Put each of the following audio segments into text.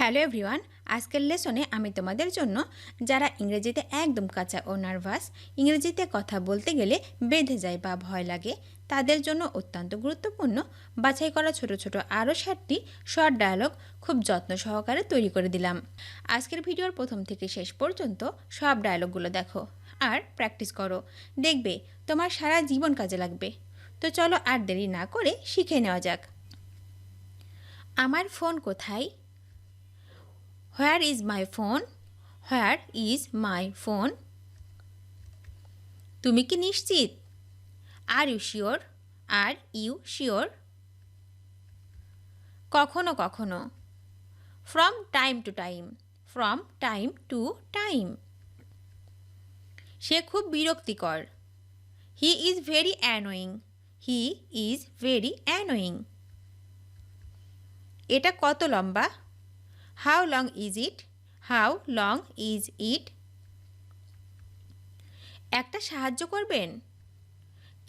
Hello everyone, আজকের লেসনে আমি তোমাদের জন্য যারা ইংরেজিতে একদম কাঁচা ও নার্ভাস, ইংরেজিতে কথা বলতে গেলে বেঁধে যায় বা ভয় লাগে, তাদের জন্য অত্যন্ত গুরুত্বপূর্ণ বাছাই করা ছোট ছোট আরও 7টি শর্ট ডায়ালগ খুব যত্ন সহকারে তৈরি করে দিলাম। আজকের ভিডিওর প্রথম থেকে শেষ পর্যন্ত সব ডায়ালগগুলো দেখো আর প্র্যাকটিস করো, দেখবে তোমার সারা জীবন কাজে লাগবে। তো চলো আর দেরি না করে শিখে নেওয়া যাক। আমার ফোন কোথায়? Where is my phone? Where is my phone? তুমি কি নিশ্চিত? Are you sure? Are you sure? কখনো কখনো। From time to time. From time to time. সে খুব বিরক্তিকর। He is very annoying. He is very annoying. এটা কত লম্বা? How long is it? How long is it? একটা সাহায্য করবেন?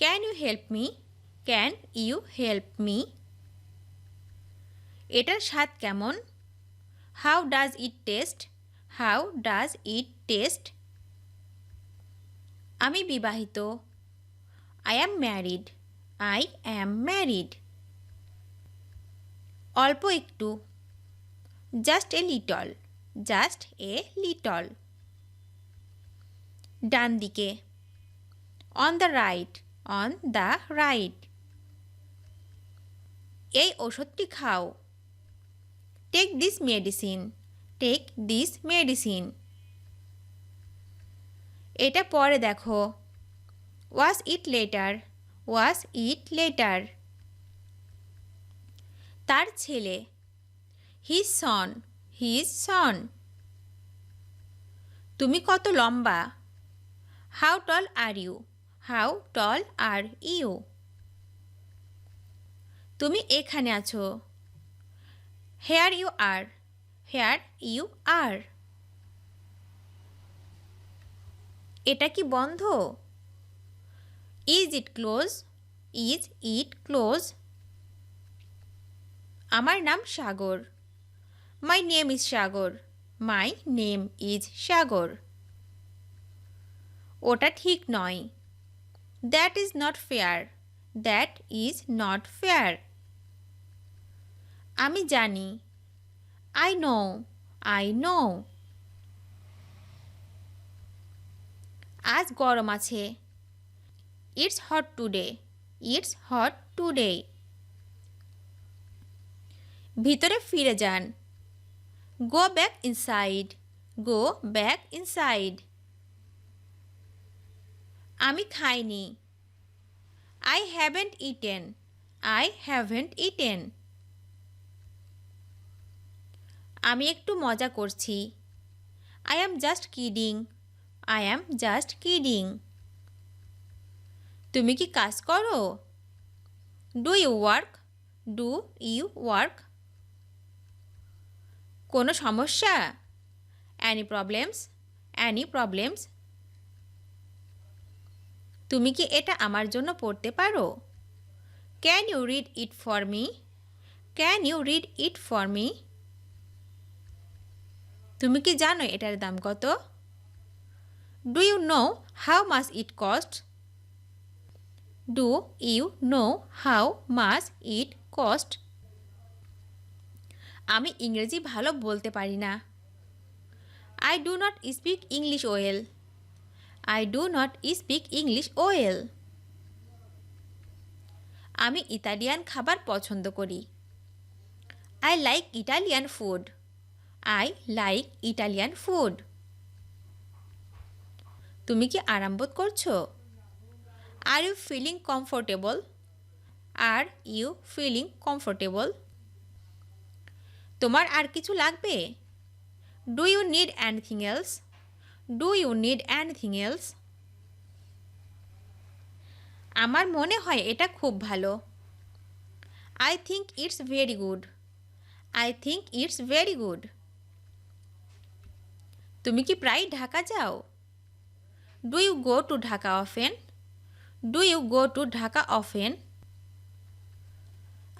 Can you help me? Can you help me? এটার স্বাদ কেমন? How does it taste? How does it taste? আমি বিবাহিত। I am married. I am married. অল্প একটু। Just a little. Just a little. ডান দিকে। On the right. On the right. এই ওষুধটি খাও। Take this medicine. Take this medicine. এটা পরে দেখো। Watch it later. Watch it later. তার ছেলে। His son. His son. তুমি কত লম্বা? How tall are you? How tall are you? তুমি এখানে আছো। Here you are. Here you are. এটা কি বন্ধ? Is it close? Is it close? আমার নাম সাগর। My name is Sagar. My name is সাগর। ওটা ঠিক নয়। That is not fair. That is not fair. আমি জানি। I know. I know. আজ গরম আছে। It's hot today. It's hot today. ভিতরে ফিরে যান। Go back inside. Go back inside. আমি খাইনি। I haven't eaten. I haven't eaten. আমি একটু মজা করছি। I am just kidding. I am just kidding. তুমি কি কাজ করো? Do you work? Do you work? কোনো সমস্যা? Any problems? Any problems? তুমি কি এটা আমার জন্য পড়তে পারো? Can you read it for me? Can you read it for me? তুমি কি জানো এটার দাম কত? Do you know how much it costs? Do you know how much it costs? আমি ইংরেজি ভালো বলতে পারি না। I do not speak English well. I do not speak English well. আমি ইতালিয়ান খাবার পছন্দ করি। I like Italian food. I like Italian food. তুমি কি আরাম বোধ করছো? Are you feeling comfortable? Are you feeling comfortable? তোমার আর কিছু লাগবে? Do you need anything else? Do you need anything else? আমার মনে হয় এটা খুব ভালো। I think it's very good. I think it's very good. তুমি কি প্রায় ঢাকা যাও? Do you go to Dhaka often? Do you go to Dhaka often?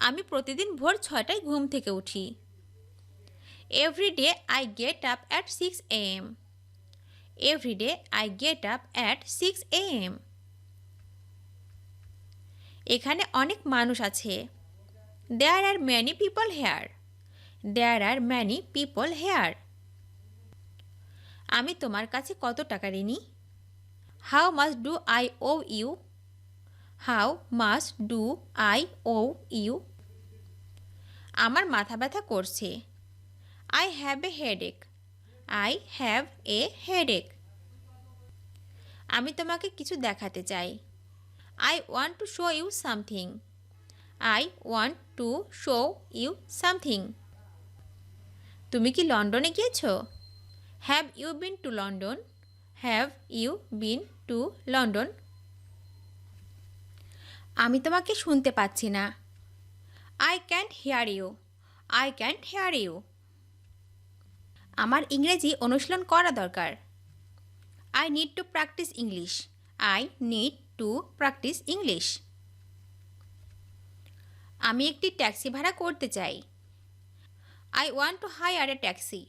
আমি প্রতিদিন ভোর 6টায় ঘুম থেকে উঠি। Every day I get up at 6 a.m. Every day I get up at 6 a.m. এখানে অনেক মানুষ আছে। There are many people here. There are many people here. আমি তোমার কাছে কত টাকা ঋণী? How much do I owe you? How much do I owe you? আমার মাথা ব্যথা করছে। I have a headache. I have a headache. আমি তোমাকে কিছু দেখাতে চাই। I want to show you something. I want to show you something. তুমি কি লন্ডনে গিয়েছো? Have you been to London? Have you been to London? আমি তোমাকে শুনতে পাচ্ছি না। I can't hear you. I can't hear you. আমার ইংরেজি অনুশীলন করা দরকার। I need to practice English. I need to practice English. আমি একটি ট্যাক্সি ভাড়া করতে চাই। I want to hire a taxi.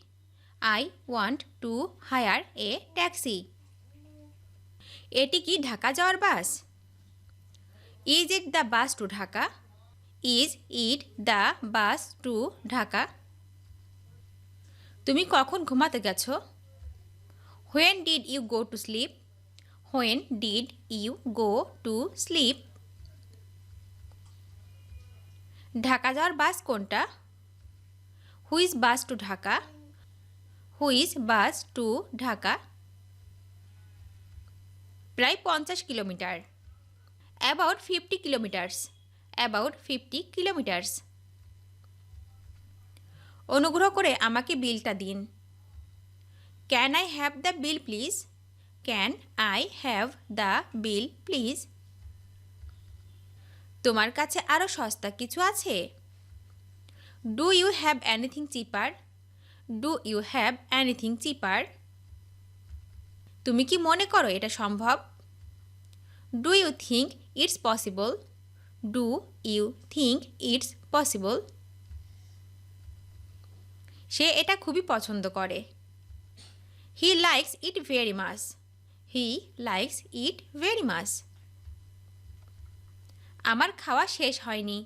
I want to hire a taxi. এটি কি ঢাকা যাওয়ার বাস? Is it the bus to Dhaka? Is it the bus to Dhaka? তুমি কখন ঘুমাতে গেছো? When did you go to sleep? When did you go to sleep? Dhaka যাওয়ার বাস কোনটা? Which bus to Dhaka? Which bus to Dhaka? প্রায় 50 kilometre. About 50 kilometers. About 50 kilometers. অনুগ্রহ করে আমাকে বিলটা দিন। Can I have the bill please? Can I have the bill please? তোমার কাছে আরো সস্তা কিছু আছে? Do you have anything cheaper? Do you have anything cheaper? তুমি কি মনে করো এটা সম্ভব? Do you think it's possible? Do you think it's possible? সে এটা খুবই পছন্দ করে। He likes it very much. He likes it very much. আমার খাওয়া শেষ হয়নি।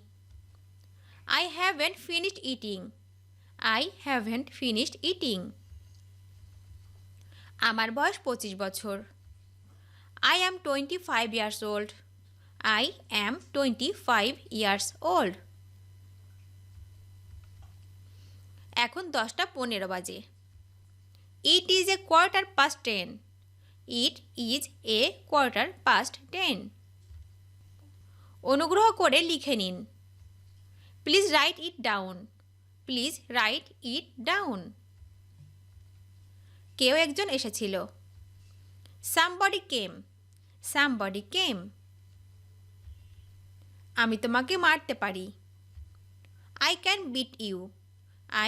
I haven't finished eating. I haven't finished eating. আমার বয়স 25 বছর। I am 25 years old. I am 25 years old. এখন 10:15 বাজে। It is a 10:15. It is a 10:15. অনুগ্রহ করে লিখে নিন। Please write it down. Please write it down. কেউ একজন এসেছিল। Somebody came. Somebody came. আমি তোমাকে মারতে পারি। I can beat you.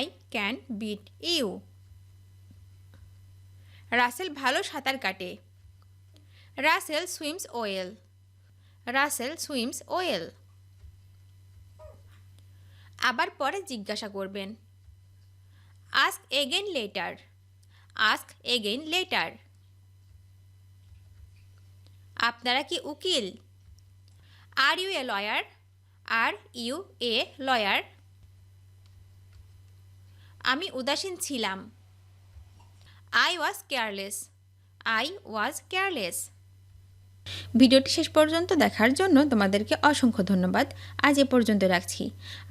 I can beat you. Rasel ভালো সাঁতার কাটে। Russell swims well. Russell swims well. আবার পরে জিজ্ঞাসা করবেন। Ask again later. Ask again later. আপনারা কি উকিল? Are you a lawyer? Are you a lawyer? আমি উদাসীন ছিলাম। I was careless. I was careless. ভিডিওটি শেষ পর্যন্ত দেখার জন্য তোমাদেরকে অসংখ্য ধন্যবাদ। আজ এ পর্যন্ত রাখছি।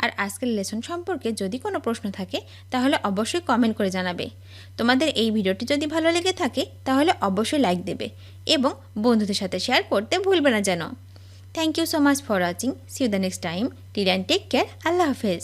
আর আজকের লেসন সম্পর্কে যদি কোনো প্রশ্ন থাকে তাহলে অবশ্যই কমেন্ট করে জানাবে। তোমাদের এই ভিডিওটি যদি ভালো লেগে থাকে তাহলে অবশ্যই লাইক দেবে এবং বন্ধুদের সাথে শেয়ার করতে ভুলবে না যেন। Thank you so much for watching. See you the next time. Till and take care. আল্লাহ হাফেজ।